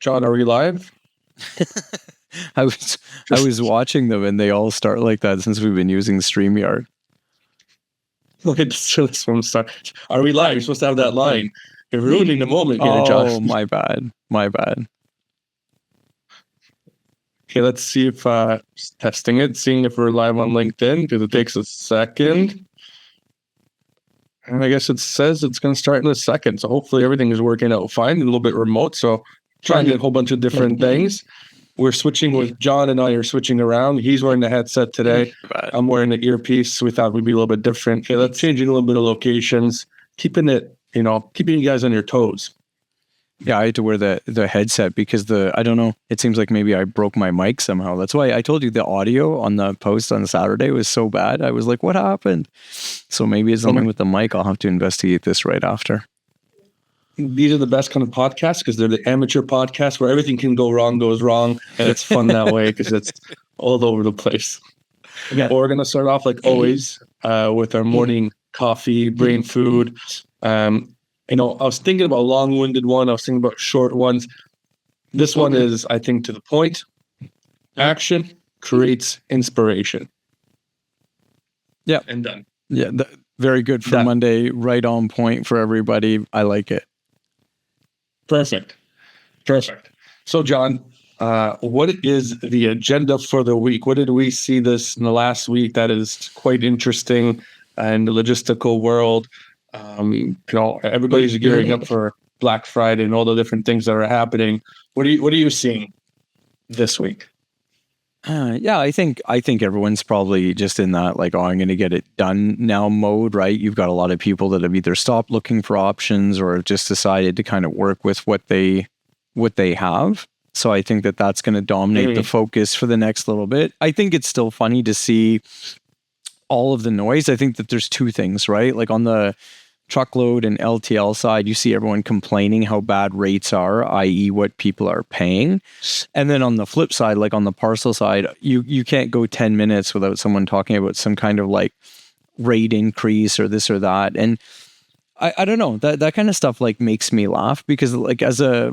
John, are we live? I was watching them and they all start like that since we've been using StreamYard. Okay, this one start. Are we live? You're supposed to have that line. You're ruining the moment here, John. Oh, my bad. Okay, let's see if testing it, seeing if we're live on LinkedIn, because it takes a second. And I guess it says it's going to start in a second. So hopefully everything is working out fine. A little bit remote, so trying to get a whole bunch of different things. We're switching with John and I are switching around. He's wearing the headset today. I'm wearing the earpiece. We thought we'd be a little bit different. Okay, let's change a little bit of locations, keeping you guys on your toes. Yeah, I had to wear the headset because I don't know, it seems like maybe I broke my mic somehow. That's why I told you the audio on the post on Saturday was so bad. I was like, what happened? So maybe it's something with the mic. I'll have to investigate this right after. These are the best kind of podcasts because they're the amateur podcasts where everything can go wrong, goes wrong. And it's fun that way because it's all over the place. Yeah. But we're going to start off like always with our morning coffee, brain food. I was thinking about a long-winded one. I was thinking about short ones. This one is, I think, to the point. Action creates inspiration. Yeah. And done. Yeah. Very good for Monday. Right on point for everybody. I like it. Perfect. So, John, what is the agenda for the week? What did we see this in the last week that is quite interesting in the logistical world? Everybody's gearing up for Black Friday and all the different things that are happening. What are you seeing this week? Yeah, I think everyone's probably just in that like, I'm going to get it done now mode, right? You've got a lot of people that have either stopped looking for options or have just decided to kind of work with what they have. So I think that that's going to dominate the focus for the next little bit. I think it's still funny to see all of the noise. I think that there's two things, right? Like on the truckload and LTL side, you see everyone complaining how bad rates are, i.e. what people are paying. And then on the flip side, like on the parcel side, you can't go 10 minutes without someone talking about some kind of like rate increase or this or that. And I don't know, that kind of stuff like makes me laugh because like as a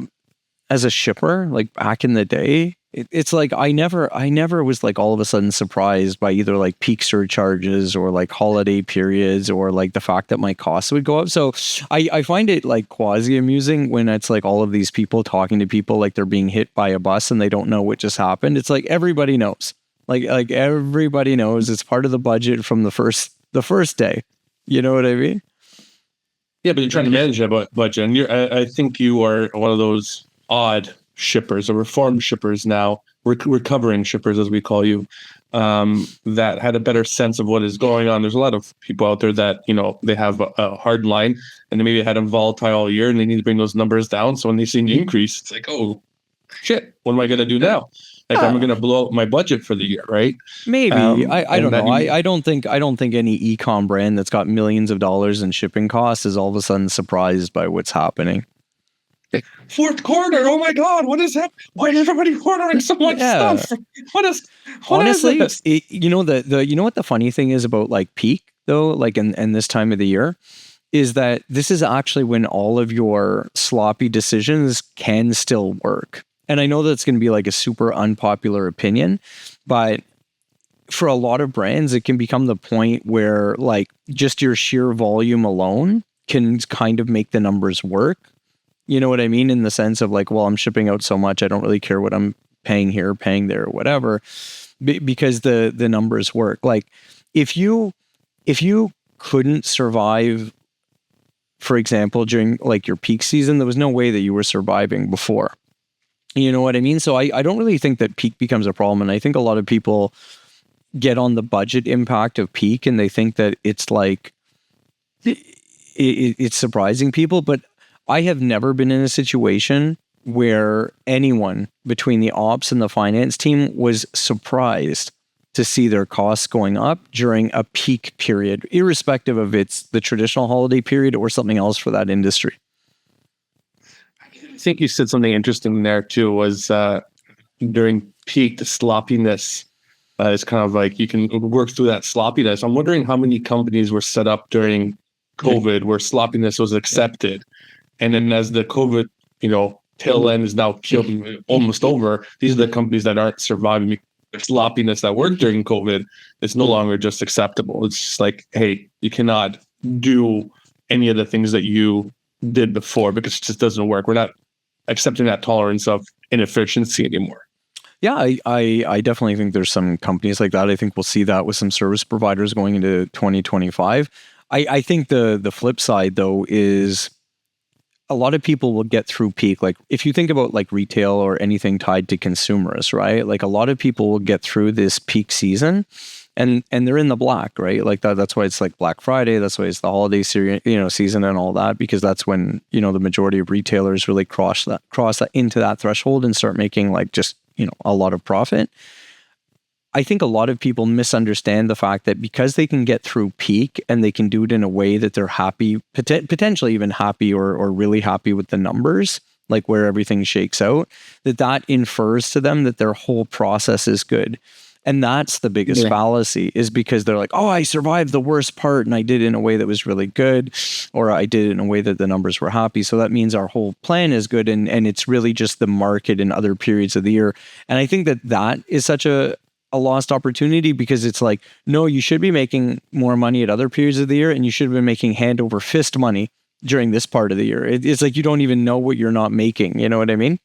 shipper, like back in the day, it's like I never was like all of a sudden surprised by either like peak surcharges or like holiday periods or like the fact that my costs would go up. So I find it like quasi amusing when it's like all of these people talking to people like they're being hit by a bus and they don't know what just happened. It's like everybody knows. Like everybody knows it's part of the budget from the first day. You know what I mean? Yeah, but you're trying to manage that budget, and I think you are one of those odd shippers or reformed shippers now, recovering shippers as we call you, that had a better sense of what is going on. There's a lot of people out there that, they have a hard line and they maybe had them volatile all year and they need to bring those numbers down. So when they see an increase, it's like, oh, shit, what am I going to do now? Like, I'm going to blow out my budget for the year, right? Maybe. I don't know. I don't think any e-com brand that's got millions of dollars in shipping costs is all of a sudden surprised by what's happening. Fourth quarter, oh my God, what is that? Why is everybody ordering so much stuff? Honestly, you know what the funny thing is about like peak though, like in this time of the year, is that this is actually when all of your sloppy decisions can still work. And I know that's going to be like a super unpopular opinion, but for a lot of brands, it can become the point where like just your sheer volume alone can kind of make the numbers work. You know what I mean? In the sense of like, well, I'm shipping out so much, I don't really care what I'm paying here, paying there, or whatever, because the numbers work. Like if you couldn't survive, for example, during like your peak season, there was no way that you were surviving before. You know what I mean? So I don't really think that peak becomes a problem. And I think a lot of people get on the budget impact of peak and they think that it's like, it's surprising people, but I have never been in a situation where anyone between the ops and the finance team was surprised to see their costs going up during a peak period, irrespective of it's the traditional holiday period or something else for that industry. I think you said something interesting there too, was during peak, the sloppiness is kind of like you can work through that sloppiness. I'm wondering how many companies were set up during COVID where sloppiness was accepted. And then as the COVID, tail end is now killed, almost over. These are the companies that aren't surviving. The sloppiness that worked during COVID is no longer just acceptable. It's just like, hey, you cannot do any of the things that you did before because it just doesn't work. We're not accepting that tolerance of inefficiency anymore. Yeah, I definitely think there's some companies like that. I think we'll see that with some service providers going into 2025. I think the flip side though is a lot of people will get through peak. Like if you think about like retail or anything tied to consumers, right? Like a lot of people will get through this peak season and they're in the black, right? Like that's why it's like Black Friday. That's why it's the holiday season and all that, because that's when, the majority of retailers really cross that into that threshold and start making like just, a lot of profit. I think a lot of people misunderstand the fact that because they can get through peak and they can do it in a way that they're happy, potentially even happy or really happy with the numbers, like where everything shakes out, that infers to them that their whole process is good. And that's the biggest fallacy, is because they're like, oh, I survived the worst part and I did it in a way that was really good, or I did it in a way that the numbers were happy. So that means our whole plan is good. And it's really just the market in other periods of the year. And I think that is such a lost opportunity, because it's like, no, you should be making more money at other periods of the year and you should have been making hand over fist money during this part of the year. It's like you don't even know what you're not making. You know what I mean?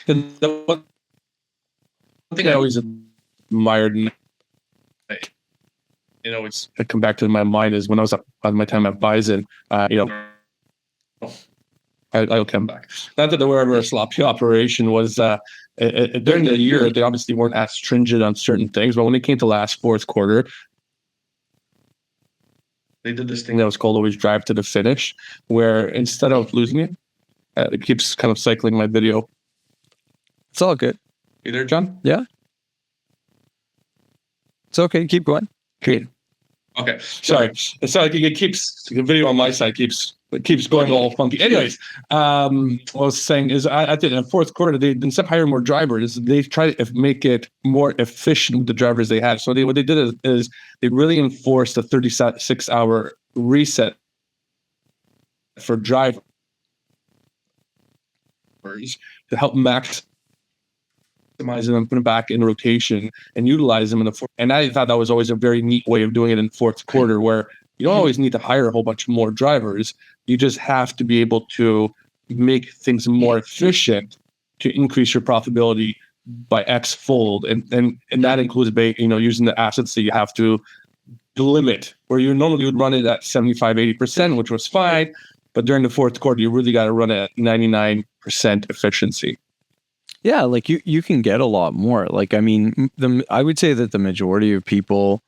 The one thing I always admired, it's come back to my mind, is when I was on my time at Bison, I'll come back. Not that there were ever a sloppy operation. Was during the year, they obviously weren't as stringent on certain things, but when it came to last fourth quarter, they did this thing that was called always drive to the finish, where instead of losing it keeps kind of cycling my video. It's all good. You there, John? Yeah. It's okay. Keep going. Okay. Sorry. It's like it keeps, the video on my side keeps going all funky. Anyways, what I was saying is I did in the fourth quarter, they, instead of hiring more drivers, they tried to make it more efficient with the drivers they had. So what they did is they really enforced a 36-hour reset for drivers to help maximize them and put them back in rotation and utilize them in the fourth. And I thought that was always a very neat way of doing it in fourth quarter, where you don't always need to hire a whole bunch more drivers. You just have to be able to make things more efficient to increase your profitability by X fold. And that includes using the assets that you have to limit, where you normally would run it at 75, 80%, which was fine. But during the fourth quarter, you really got to run it at 99% efficiency. Yeah, like you can get a lot more. Like, I mean, I would say that the majority of people,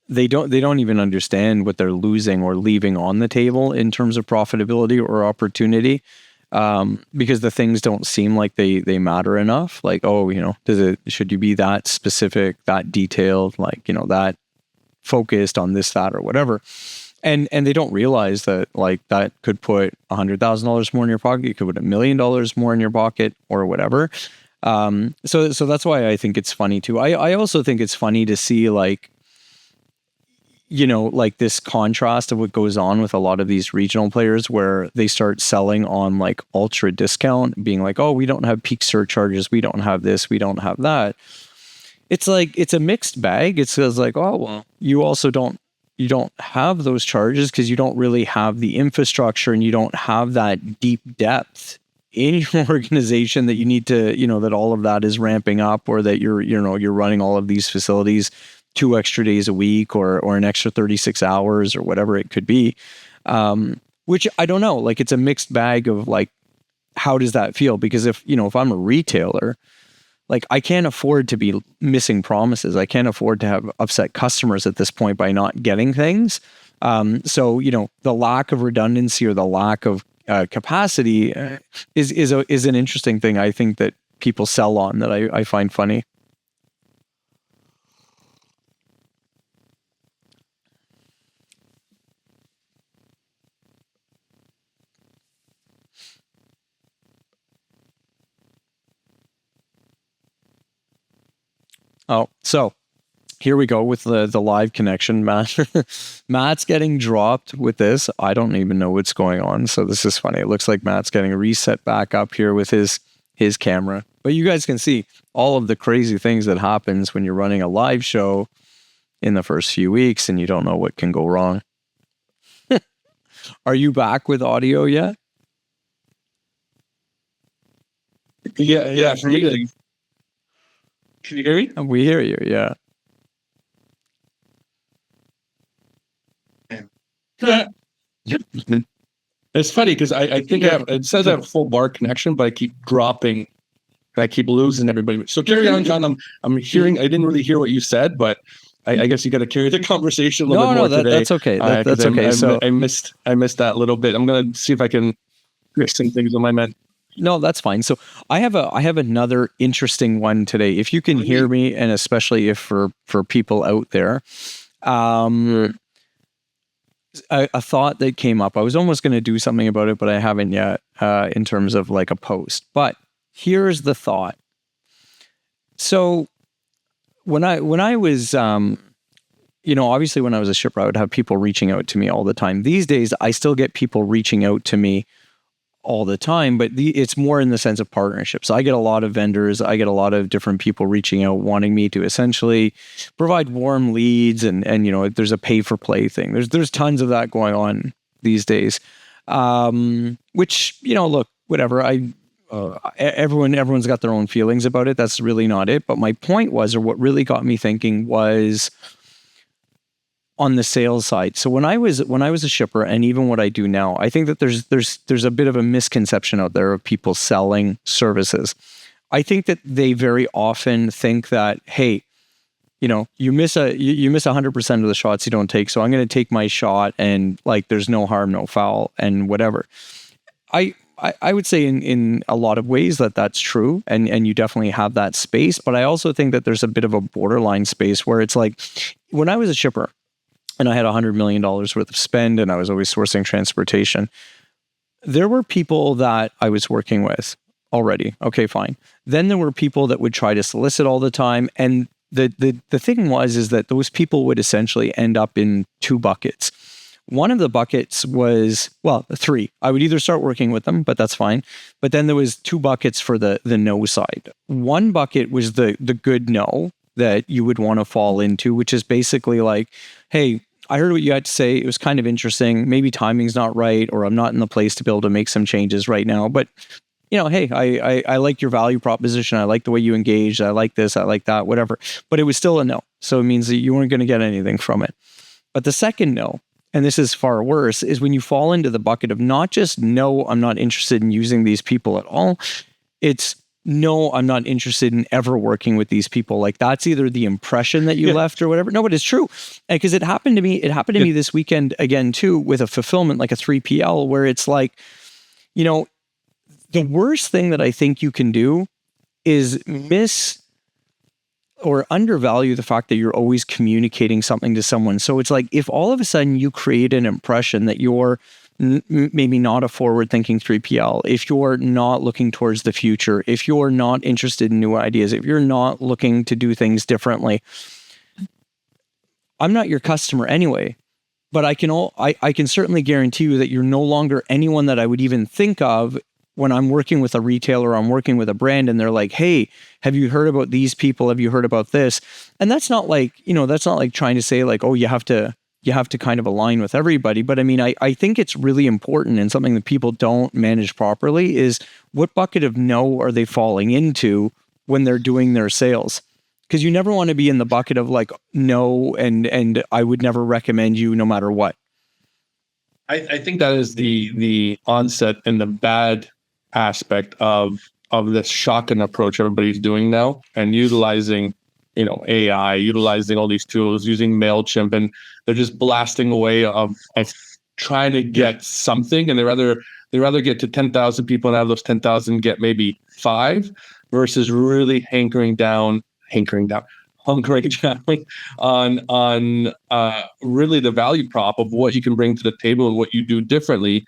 they don't even understand what they're losing or leaving on the table in terms of profitability or opportunity, because the things don't seem like they matter enough. Like, oh, should you be that specific, that detailed, like, that focused on this, that, or whatever. And they don't realize that, like, that could put $100,000 more in your pocket. You could put $1 million more in your pocket or whatever. So that's why I think it's funny too. I also think it's funny to see, like, like this contrast of what goes on with a lot of these regional players, where they start selling on like ultra discount, being like, oh, we don't have peak surcharges, we don't have this, we don't have that. It's like, it's a mixed bag. It's like, oh, well, you don't have those charges because you don't really have the infrastructure and you don't have that deep depth in your organization that you need to, that all of that is ramping up, or that you're running all of these facilities 2 extra days a week or an extra 36 hours or whatever it could be. Which I don't know, like, it's a mixed bag of like, how does that feel? Because if I'm a retailer, like, I can't afford to be missing promises. I can't afford to have upset customers at this point by not getting things. So, the lack of redundancy or the lack of capacity is an interesting thing, I think, that people sell on, that I find funny. Oh, so here we go with the live connection, Matt. Matt's getting dropped with this. I don't even know what's going on. So this is funny. It looks like Matt's getting reset back up here with his camera. But you guys can see all of the crazy things that happens when you're running a live show in the first few weeks and you don't know what can go wrong. Are you back with audio yet? Yeah. For me, can you hear me? We hear you, yeah. It's funny because I think it says I have a full bar connection, but I keep dropping and I keep losing everybody. So carry on, John. I'm hearing. I didn't really hear what you said, but I guess you got to carry the conversation a little bit more today. That's okay. That's okay. So I missed that little bit. I'm gonna see if I can fix some things on my end. No, that's fine. So I have another interesting one today. If you can hear me, and especially if for people out there, a thought that came up. I was almost going to do something about it, but I haven't yet in terms of like a post. But here's the thought. So when I was, obviously when I was a shipper, I would have people reaching out to me all the time. These days, I still get people reaching out to me all the time, but it's more in the sense of partnerships. I get a lot of vendors, I get a lot of different people reaching out, wanting me to essentially provide warm leads, and there's a pay for play thing. There's tons of that going on these days, which look, whatever. Everyone's got their own feelings about it. That's really not it. But my point was, or what really got me thinking was, on the sales side. So when I was a shipper, and even what I do now, I think that there's a bit of a misconception out there of people selling services. I think that they very often think that, hey, you miss 100% of the shots you don't take, so I'm going to take my shot, and like there's no harm, no foul, and whatever. I would say in a lot of ways that's true, and you definitely have that space. But I also think that there's a bit of a borderline space where it's like, when I was a shipper, and I had $100 million worth of spend, and I was always sourcing transportation, there were people that I was working with already. Okay, fine. Then there were people that would try to solicit all the time. And the thing is that those people would essentially end up in two buckets. One of the buckets was, three. I would either start working with them, but that's fine. But then there was two buckets for the no side. One bucket was the good no that you would want to fall into, which is basically like, hey, I heard what you had to say. It was kind of interesting. Maybe timing's not right, or I'm not in the place to be able to make some changes right now. But, hey, I like your value proposition. I like the way you engaged. I like this. I like that, whatever. But it was still a no. So it means that you weren't going to get anything from it. But the second no, and this is far worse, is when you fall into the bucket of not just, no, I'm not interested in using these people at all. It's, no, I'm not interested in ever working with these people. Like, that's either the impression that you left or whatever. No, but it's true. Because it happened to me this weekend again too, with a fulfillment, like a 3PL, where it's like, the worst thing that I think you can do is miss or undervalue the fact that you're always communicating something to someone. So it's like, if all of a sudden you create an impression that you're maybe not a forward-thinking 3PL, if you're not looking towards the future, if you're not interested in new ideas, if you're not looking to do things differently, I'm not your customer anyway. But I can certainly guarantee you that you're no longer anyone that I would even think of when I'm working with a retailer, I'm working with a brand, and they're like, hey, have you heard about these people? Have you heard about this? And that's not like, that's not like trying to say like, oh, you have to kind of align with everybody. But I mean, I think it's really important, and something that people don't manage properly is, what bucket of no are they falling into when they're doing their sales? Because you never want to be in the bucket of like, no, and I would never recommend you no matter what. I think that is the onset and the bad aspect of this shotgun approach everybody's doing now, and utilizing AI, utilizing all these tools, using MailChimp, and they're just blasting away of trying to get something, and they rather get to 10,000 people and have those 10,000 get maybe 5, versus really hunkering down on really the value prop of what you can bring to the table and what you do differently.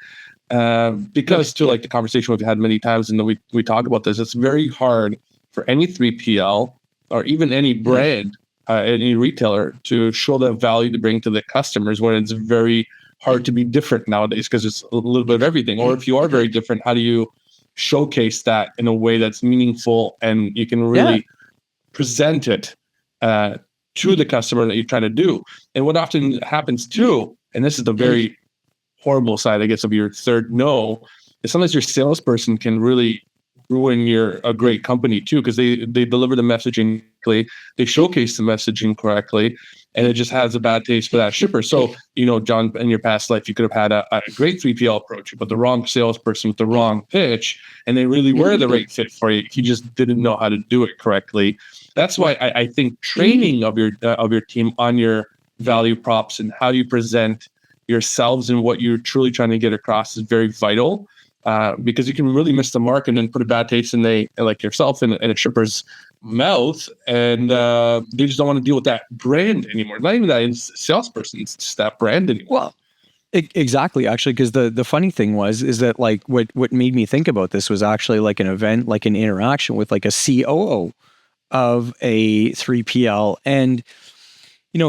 Because to like the conversation we've had many times, and we talk about this, it's very hard for any 3PL or even any brand any retailer to show the value to bring to the customers when it's very hard to be different nowadays because it's a little bit of everything? Or if you are very different, how do you showcase that in a way that's meaningful and you can really present it to the customer that you're trying to do? And what often happens too, and this is the very horrible side, I guess, of your third no, is sometimes your salesperson can really ruin a great company too, because they deliver the messaging correctly, they showcase the messaging correctly, and it just has a bad taste for that shipper. So, John, in your past life, you could have had a great 3PL approach, but the wrong salesperson with the wrong pitch, and they really were the right fit for you. You just didn't know how to do it correctly. That's why I think training of your team on your value props and how you present yourselves and what you're truly trying to get across is very vital. Because you can really miss the mark and then put a bad taste in like yourself in a shipper's mouth, and they just don't want to deal with that brand anymore. Not even that salesperson, it's just that brand anymore. Well, exactly, actually, because the funny thing is that like what made me think about this was actually like an event, like an interaction with like a COO of a 3PL, and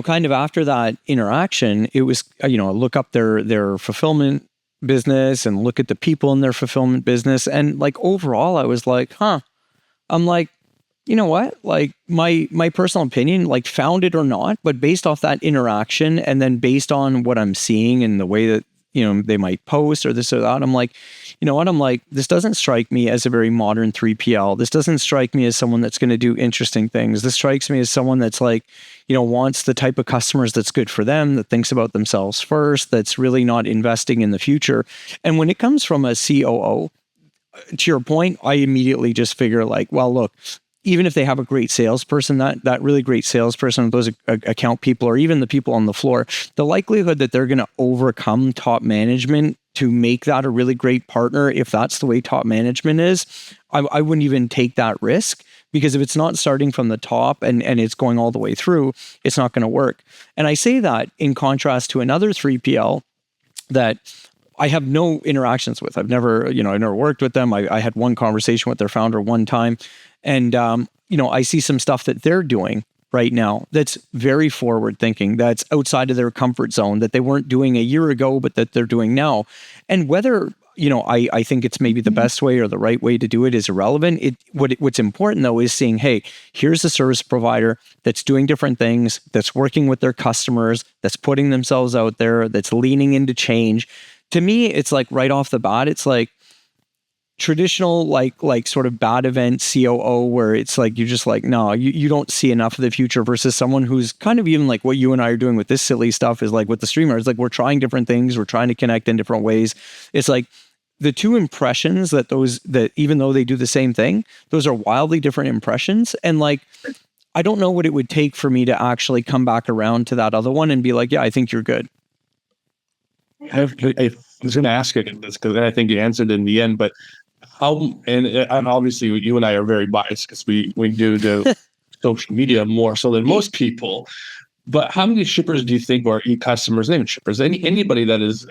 kind of after that interaction, it was look up their fulfillment business and look at the people in their fulfillment business, and like overall I was like, I'm like, you know what, like my personal opinion, like found it or not, but based off that interaction and then based on what I'm seeing and the way that they might post or this or that, I'm like, you know what, I'm like, this doesn't strike me as a very modern 3PL. This doesn't strike me as someone that's going to do interesting things. This strikes me as someone that's like, wants the type of customers that's good for them, that thinks about themselves first, that's really not investing in the future. And when it comes from a COO, to your point, I immediately just figure like, well, look, even if they have a great salesperson, that really great salesperson, those account people, or even the people on the floor, the likelihood that they're going to overcome top management to make that a really great partner, if that's the way top management is, I wouldn't even take that risk, because if it's not starting from the top and it's going all the way through, it's not going to work. And I say that in contrast to another 3PL that I have no interactions with. I've never worked with them. I had one conversation with their founder one time. And, I see some stuff that they're doing right now that's very forward thinking, that's outside of their comfort zone, that they weren't doing a year ago, but that they're doing now. And whether, I think it's maybe the best way or the right way to do it is irrelevant. What's important though is seeing, hey, here's a service provider that's doing different things, that's working with their customers, that's putting themselves out there, that's leaning into change. To me, it's like right off the bat, it's like traditional, like sort of bad event COO, where it's like, you're just like, no, you don't see enough of the future, versus someone who's kind of even like what you and I are doing with this silly stuff is like with the streamer. It's like, we're trying different things. We're trying to connect in different ways. It's like the two impressions that even though they do the same thing, those are wildly different impressions. And like, I don't know what it would take for me to actually come back around to that other one and be like, yeah, I think you're good. I was going to ask you this because I think you answered in the end, but and obviously you and I are very biased because we do the social media more so than most people. But how many shippers do you think, or e-customers, not even shippers, anybody that is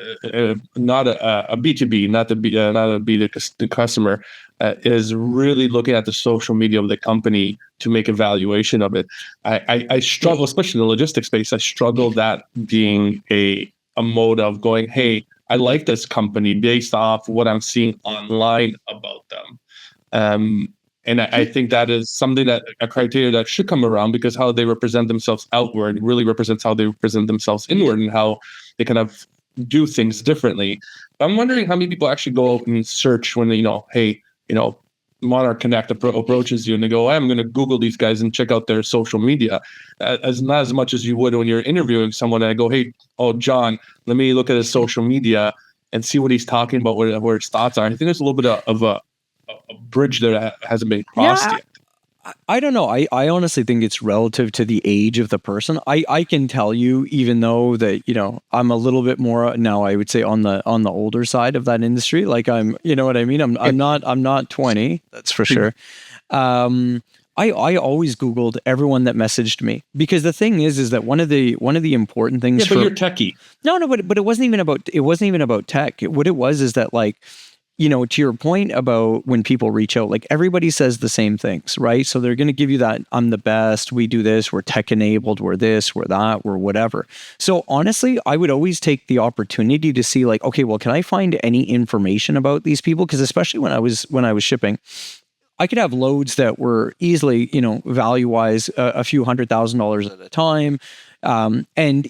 not a B2B, not a B the customer, is really looking at the social media of the company to make evaluation of it? I struggle, especially in the logistics space. I struggle that being a mode of going, hey, I like this company based off what I'm seeing online about them. And I think that is something that a criteria that should come around, because how they represent themselves outward really represents how they represent themselves inward and how they kind of do things differently. I'm wondering how many people actually go out and search when they, Monarch Connect approaches you and they go, I'm going to Google these guys and check out their social media, as not as much as you would when you're interviewing someone. And I go, hey, John, let me look at his social media and see what he's talking about, where his thoughts are. I think there's a little bit of a bridge there that hasn't been crossed yet. I don't know. I honestly think it's relative to the age of the person. I can tell you, even though that, I'm a little bit more now, I would say on the older side of that industry. Like I'm, you know what I mean? I'm not 20, that's for sure. I always Googled everyone that messaged me, because the thing is that one of the important things. Yeah, but you're techie. No, but it wasn't even about tech. What it was is that like, to your point about when people reach out, like everybody says the same things, right? So they're going to give you that, I'm the best, we do this, we're tech enabled, we're this, we're that, we're whatever. So honestly, I would always take the opportunity to see like, okay, well, can I find any information about these people? Because especially when I was shipping, I could have loads that were easily, value wise, a few $100,000 at a time. And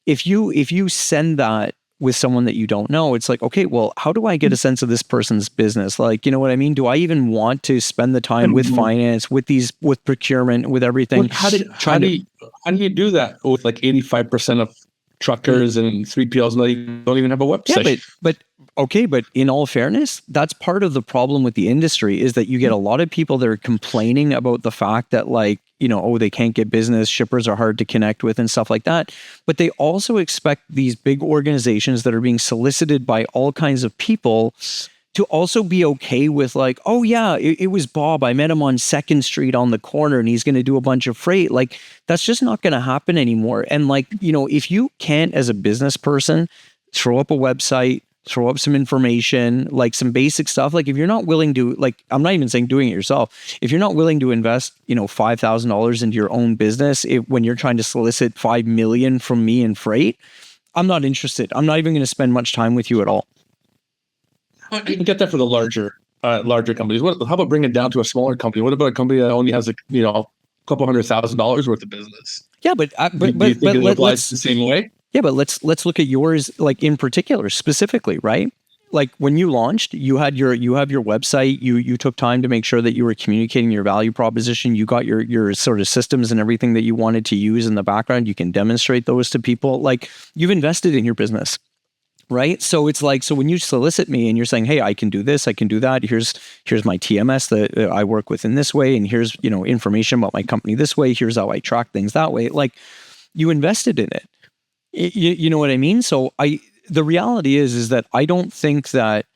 if you send that with someone that you don't know, it's like, okay, well, how do I get a sense of this person's business? Like, you know what I mean? Do I even want to spend the time with finance, with procurement, with everything? Well, how do you do that with like 85% of truckers and 3PLs don't even have a website? Yeah, but in all fairness, that's part of the problem with the industry is that you get a lot of people that are complaining about the fact that like, they can't get business, shippers are hard to connect with and stuff like that. But they also expect these big organizations that are being solicited by all kinds of people to also be okay with like, oh yeah, it was Bob. I met him on 2nd Street on the corner and he's going to do a bunch of freight. Like that's just not going to happen anymore. And like, if you can't as a business person throw up a website, throw up some information, like some basic stuff. Like if you're not willing to, like, I'm not even saying doing it yourself. If you're not willing to invest, $5,000 into your own business, when you're trying to solicit $5 million from me in freight, I'm not interested. I'm not even going to spend much time with you at all. You can get that for the larger companies. How about bring it down to a smaller company? What about a company that only has a couple $100,000 worth of business? Yeah, but do you think it applies the same way? Yeah, but let's look at yours, like in particular, specifically, right? Like when you launched, you have your website. You took time to make sure that you were communicating your value proposition. You got your sort of systems and everything that you wanted to use in the background. You can demonstrate those to people. Like you've invested in your business, right? So it's like, so when you solicit me and you're saying, hey, I can do this, I can do that. Here's my TMS that I work with in this way, and here's information about my company this way. Here's how I track things that way. Like you invested in it. You know what I mean? So the reality is that I don't think that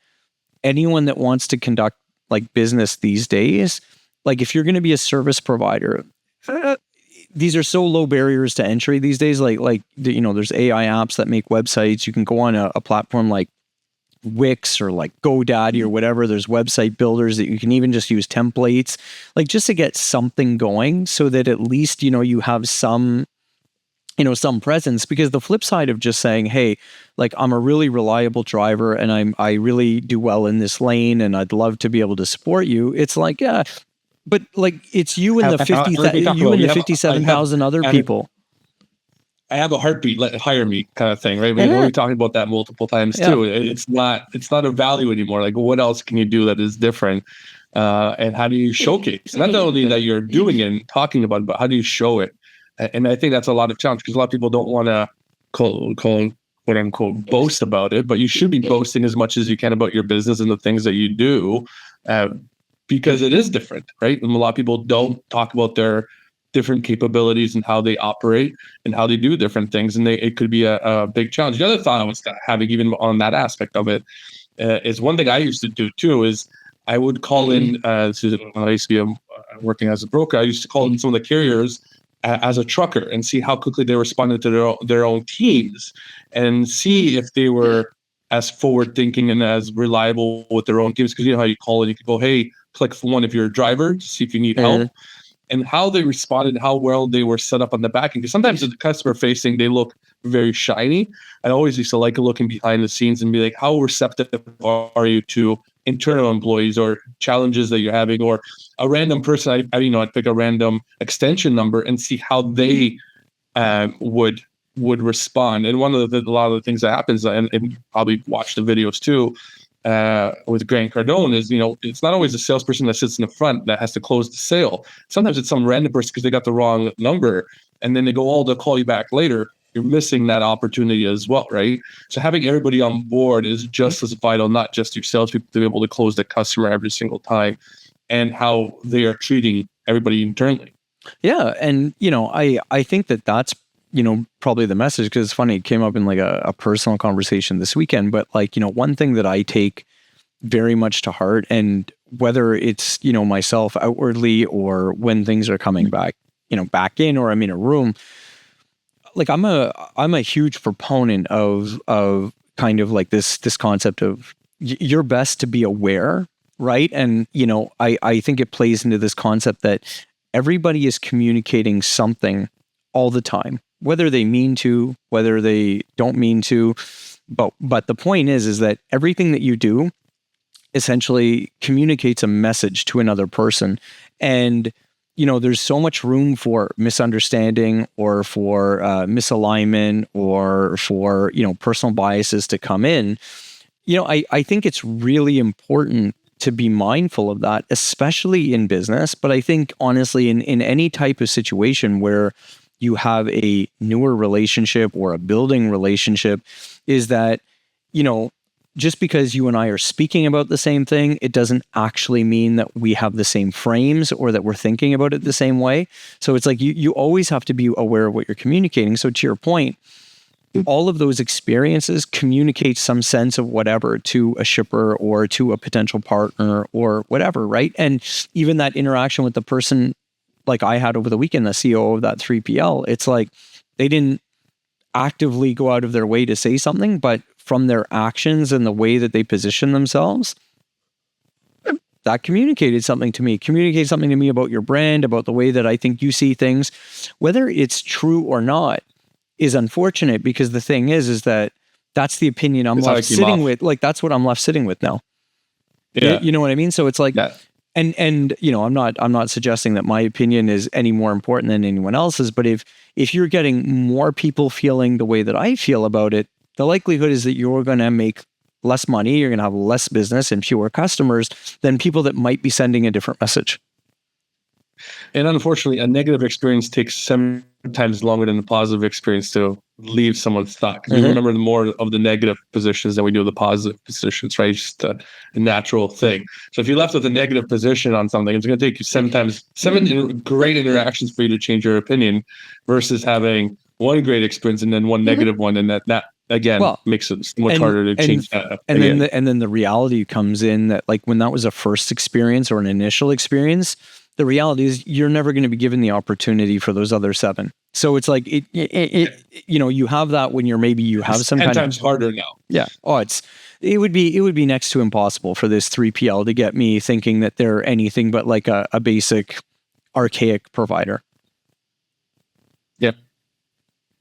anyone that wants to conduct like business these days, like if you're going to be a service provider, these are so low barriers to entry these days. Like there's AI apps that make websites. You can go on a platform like Wix or like GoDaddy or whatever. There's website builders that you can even just use templates, like just to get something going so that at least, you have some presence. Because the flip side of just saying, hey, like I'm a really reliable driver and I really do well in this lane and I'd love to be able to support you. It's like, yeah, but like it's you and the 57,000 other people. I have a heartbeat, hire me kind of thing, right? We're talking about that multiple times too. It's not a value anymore. Like what else can you do that is different? And how do you showcase? Not only that you're doing it and talking about it, but how do you show it? And I think that's a lot of challenge because a lot of people don't want to quote unquote boast about it, but you should be boasting as much as you can about your business and the things that you do, because it is different, right? And a lot of people don't talk about their different capabilities and how they operate and how they do different things, and it could be a big challenge. The other thought I was having, even on that aspect of it, is one thing I used to do too is I would call in. I used to be working as a broker. I used to call in some of the carriers as a trucker and see how quickly they responded to their own teams and see if they were as forward thinking and as reliable with their own teams. Because you know how you call it, you can go, hey, click for one if you're a driver to see if you need help. And how they responded, how well they were set up on the back end. Because sometimes the customer facing, they look very shiny. I always used to like looking behind the scenes and be like, how receptive are you to internal employees or challenges that you're having, or a random person? I'd pick a random extension number and see how they would respond. And a lot of the things that happens, and you probably watch the videos too, with Grant Cardone, is it's not always the salesperson that sits in the front that has to close the sale. Sometimes it's some random person because they got the wrong number, and then they go, "Oh, they'll call you back later." You're missing that opportunity as well, right? So having everybody on board is just as vital, not just your salespeople to be able to close the customer every single time, and how they are treating everybody internally. Yeah, and I think that's probably the message, because it's funny, it came up in like a personal conversation this weekend, but like, one thing that I take very much to heart, and whether it's, myself outwardly or when things are coming back, back in, or I'm in a room, like I'm a huge proponent of kind of like this concept of, you're best to be aware, right? And, I think it plays into this concept that everybody is communicating something all the time, whether they mean to, whether they don't mean to. But the point is that everything that you do essentially communicates a message to another person. And, there's so much room for misunderstanding or for misalignment or for, personal biases to come in. I think it's really important to be mindful of that, especially in business. But I think honestly, in any type of situation where you have a newer relationship or a building relationship, is that, just because you and I are speaking about the same thing, it doesn't actually mean that we have the same frames or that we're thinking about it the same way. So it's like you always have to be aware of what you're communicating. So to your point, all of those experiences communicate some sense of whatever to a shipper or to a potential partner or whatever, right? And even that interaction with the person like I had over the weekend, the CEO of that 3PL, it's like they didn't actively go out of their way to say something, but from their actions and the way that they position themselves, that communicated something to me, about your brand, about the way that I think you see things. Whether it's true or not is unfortunate, because the thing is that that's the opinion I'm left sitting with. Like, that's what I'm left sitting with now. Yeah. You know what I mean? So it's like, and I'm not suggesting that my opinion is any more important than anyone else's, but if you're getting more people feeling the way that I feel about it, the likelihood is that you're going to make less money, you're going to have less business and fewer customers than people that might be sending a different message. And unfortunately, a negative experience takes sometimes longer than a positive experience to leave someone's thought. Because we remember more of the negative positions than we do the positive positions, right? It's just a natural thing. So if you're left with a negative position on something, it's going to take you seven great interactions for you to change your opinion, versus having one great experience and then one negative one, and that again makes it much harder to change that. And then the reality comes in that, like, when that was a first experience or an initial experience, the reality is you're never going to be given the opportunity for those other 7. So it's like you have that when you have some 10 kind times harder now. Yeah. Oh, it would be next to impossible for this 3PL to get me thinking that they're anything but like a basic archaic provider. Yep.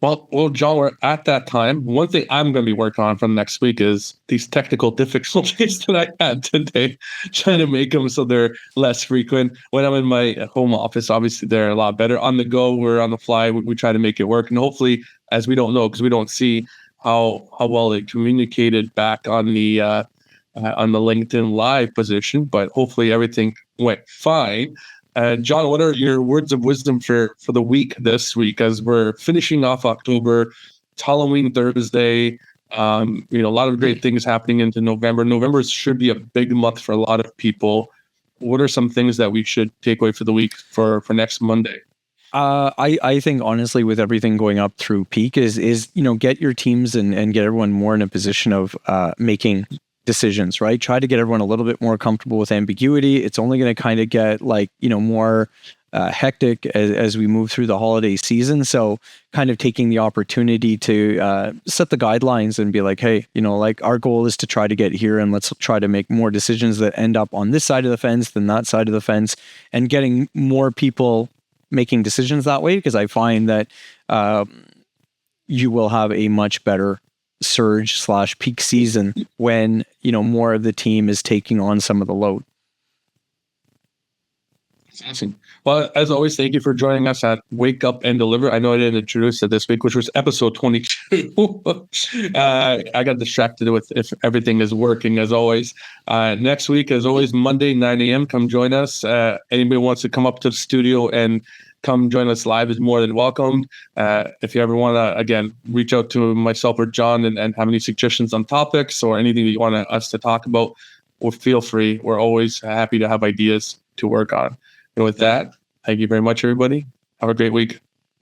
Well, John, we're at that time. One thing I'm going to be working on for the next week is these technical difficulties that I had today, trying to make them so they're less frequent. When I'm in my home office, obviously they're a lot better. On the go, we're on the fly. We try to make it work. And hopefully, as we don't know, because we don't see how well it communicated back on the LinkedIn Live position, but hopefully everything went fine. John, what are your words of wisdom for the week this week, as we're finishing off October? It's Halloween Thursday. A lot of great things happening into November. November should be a big month for a lot of people. What are some things that we should take away for the week for next Monday? I think honestly, with everything going up through peak, is get your teams and get everyone more in a position of making decisions, right? Try to get everyone a little bit more comfortable with ambiguity. It's only going to kind of get more hectic as we move through the holiday season. So kind of taking the opportunity to set the guidelines and be like, hey, our goal is to try to get here, and let's try to make more decisions that end up on this side of the fence than that side of the fence, and getting more people making decisions that way, because I find that you will have a much better surge/peak season when more of the team is taking on some of the load. Awesome. Well, as always, thank you for joining us at Wake Up and Deliver. I know I didn't introduce it this week, which was episode 22. I got distracted with if everything is working, as always. Next week, as always, Monday, 9 a.m., come join us. Anybody wants to come up to the studio and come join us live is more than welcome. If you ever want to, again, reach out to myself or John and have any suggestions on topics or anything that you want us to talk about, or feel free. We're always happy to have ideas to work on. And with that, thank you very much, everybody. Have a great week.